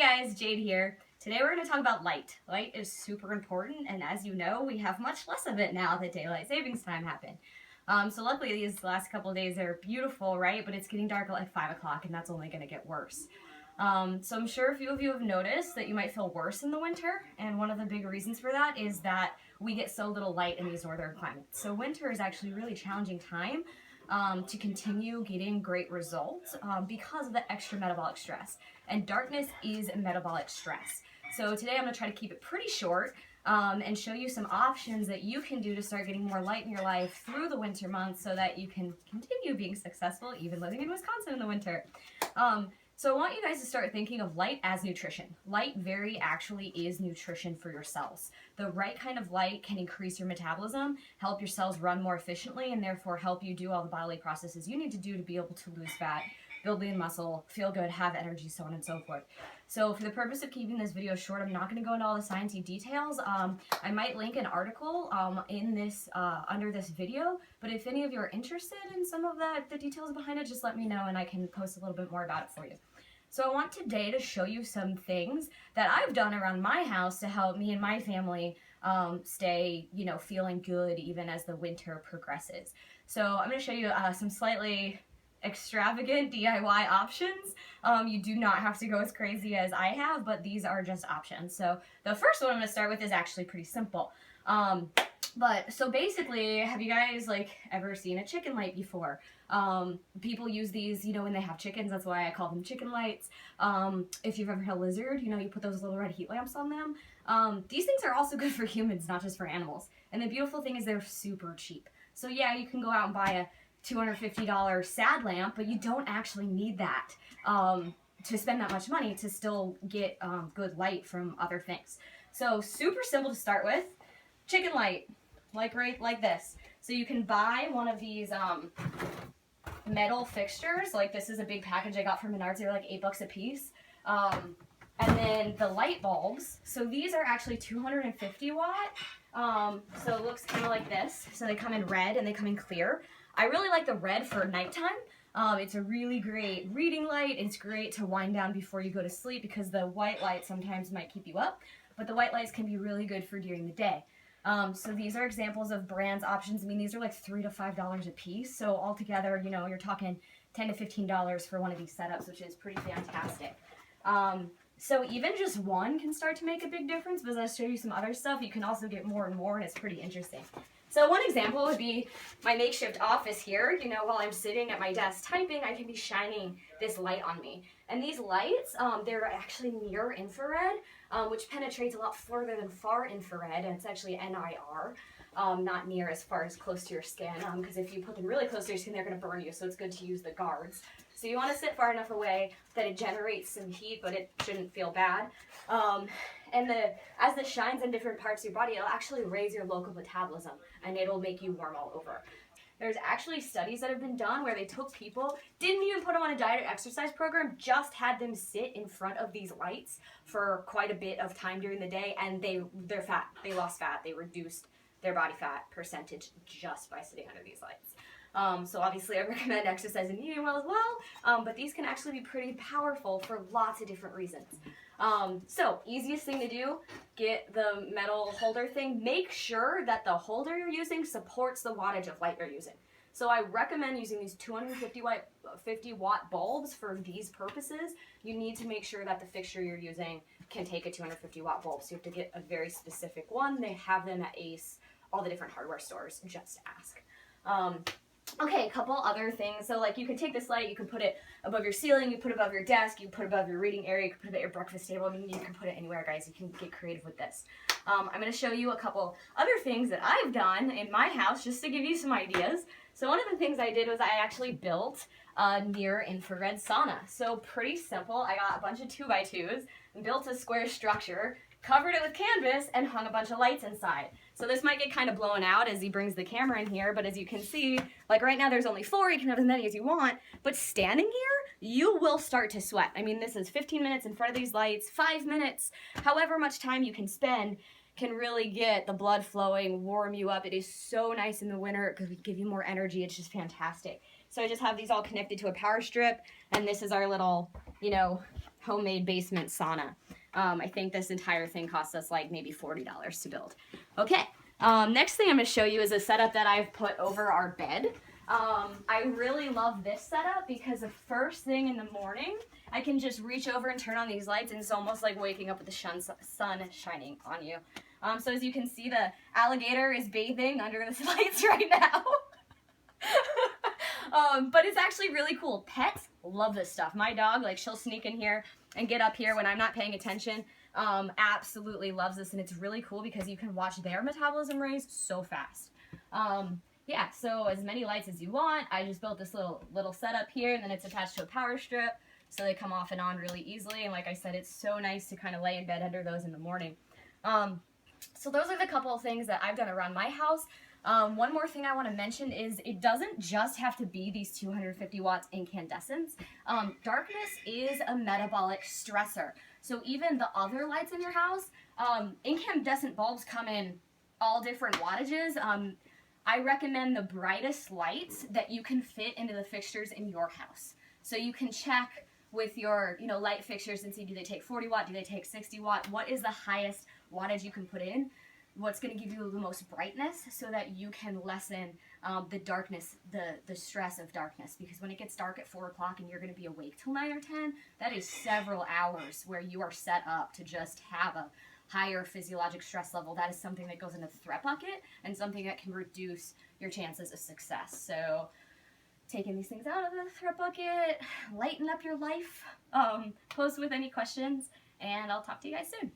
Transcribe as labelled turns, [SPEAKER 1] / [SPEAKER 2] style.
[SPEAKER 1] Hey guys, Jade here. Today we're going to talk about light. Light is super important, and as you know, we have much less of it now that daylight savings time happened. So luckily these last couple of days are beautiful, right? But it's getting dark at like 5 o'clock, and that's only going to get worse. So I'm sure a few of you have noticed that you might feel worse in the winter, and one of the big reasons for that is that we get so little light in these northern climates. So winter is actually a really challenging time to continue getting great results because of the extra metabolic stress. And darkness is metabolic stress. So today I'm going to try to keep it pretty short and show you some options that you can do to start getting more light in your life through the winter months so that you can continue being successful even living in Wisconsin in the winter. So I want you guys to start thinking of light as nutrition. Light very actually is nutrition for your cells. The right kind of light can increase your metabolism, help your cells run more efficiently, and therefore help you do all the bodily processes you need to do to be able to lose fat, build lean muscle, feel good, have energy, so on and so forth. So for the purpose of keeping this video short, I'm not going to go into all the sciencey details. I might link an article in this under this video, but if any of you are interested in some of the details behind it, just let me know and I can post a little bit more about it for you. So I want today to show you some things that I've done around my house to help me and my family stay, feeling good even as the winter progresses. So I'm going to show you some slightly extravagant DIY options. You do not have to go as crazy as I have, but these are just options. So the first one I'm going to start with is actually pretty simple. So basically, have you guys ever seen a chicken light before? People use these, when they have chickens. That's why I call them chicken lights. If you've ever had a lizard, you put those little red heat lamps on them. These things are also good for humans, not just for animals. And the beautiful thing is they're super cheap. So yeah, you can go out and buy a $250 sad lamp, but you don't actually need that to spend that much money to still get good light from other things. So super simple to start with. Chicken light, like this. So you can buy one of these metal fixtures. Like this is a big package I got from Menards. They're like $8 a piece. And then the light bulbs. So these are actually 250 watt. So it looks kind of like this. So they come in red and they come in clear. I really like the red for nighttime. It's a really great reading light. It's great to wind down before you go to sleep because the white light sometimes might keep you up, but the white lights can be really good for during the day. So these are examples of brands options. I mean, these are like $3 to $5 a piece. So altogether, you're talking $10 to $15 for one of these setups, which is pretty fantastic. So even just one can start to make a big difference, but as I show you some other stuff, you can also get more and more, and it's pretty interesting. So one example would be my makeshift office here. While I'm sitting at my desk typing, I can be shining this light on me. And these lights, they're actually near infrared, which penetrates a lot further than far infrared, and it's actually NIR, not near as far as close to your skin, because if you put them really close to your skin, they're going to burn you, so it's good to use the guards. So you want to sit far enough away that it generates some heat, but it shouldn't feel bad. And as this shines in different parts of your body, it'll actually raise your local metabolism, and it'll make you warm all over. There's actually studies that have been done where they took people, didn't even put them on a diet or exercise program, just had them sit in front of these lights for quite a bit of time during the day, and they're fat. They lost fat. They reduced their body fat percentage just by sitting under these lights. So obviously I recommend exercise and eating well as well, but these can actually be pretty powerful for lots of different reasons. So easiest thing to do, get the metal holder thing. Make sure that the holder you're using supports the wattage of light you're using. So I recommend using these 250 watt bulbs for these purposes. You need to make sure that the fixture you're using can take a 250 watt bulb. So you have to get a very specific one. They have them at Ace, all the different hardware stores, just ask. Okay, a couple other things. So you can take this light, you can put it above your ceiling, you put it above your desk, you put it above your reading area, you can put it at your breakfast table. I mean, you can put it anywhere, guys. You can get creative with this. I'm going to show you a couple other things that I've done in my house just to give you some ideas. So one of the things I did was I actually built a near infrared sauna. So pretty simple. I got a bunch of 2x2s and built a square structure, covered it with canvas, and hung a bunch of lights inside. So this might get kind of blown out as he brings the camera in here, but as you can see, right now there's only 4, you can have as many as you want, but standing here, you will start to sweat. I mean, this is 15 minutes in front of these lights, 5 minutes, however much time you can spend can really get the blood flowing, warm you up. It is so nice in the winter because we give you more energy. It's just fantastic. So I just have these all connected to a power strip, and this is our little, homemade basement sauna. I think this entire thing cost us like maybe $40 to build. Okay, next thing I'm going to show you is a setup that I've put over our bed. I really love this setup because the first thing in the morning, I can just reach over and turn on these lights, and it's almost like waking up with the sun shining on you. So as you can see, the alligator is bathing under the lights right now. But it's actually really cool. Pets love this stuff. My dog, like, she'll sneak in here and get up here when I'm not paying attention. Absolutely loves this, and it's really cool because you can watch their metabolism raise so fast. Yeah, so as many lights as you want. I just built this little setup here, and then it's attached to a power strip, so they come off and on really easily. And like I said, it's so nice to kind of lay in bed under those in the morning. So those are the couple of things that I've done around my house. One more thing I want to mention is it doesn't just have to be these 250 watts incandescents. Darkness is a metabolic stressor. So even the other lights in your house, incandescent bulbs come in all different wattages. I recommend the brightest lights that you can fit into the fixtures in your house. So you can check with your light fixtures and see, do they take 40 watt, do they take 60 watt, what is the highest wattage you can put in, what's going to give you the most brightness so that you can lessen the darkness, the stress of darkness. Because when it gets dark at 4 o'clock and you're going to be awake till 9 or 10, that is several hours where you are set up to just have a higher physiologic stress level. That is something that goes into the threat bucket and something that can reduce your chances of success. So taking these things out of the threat bucket, lighten up your life, post with any questions, and I'll talk to you guys soon.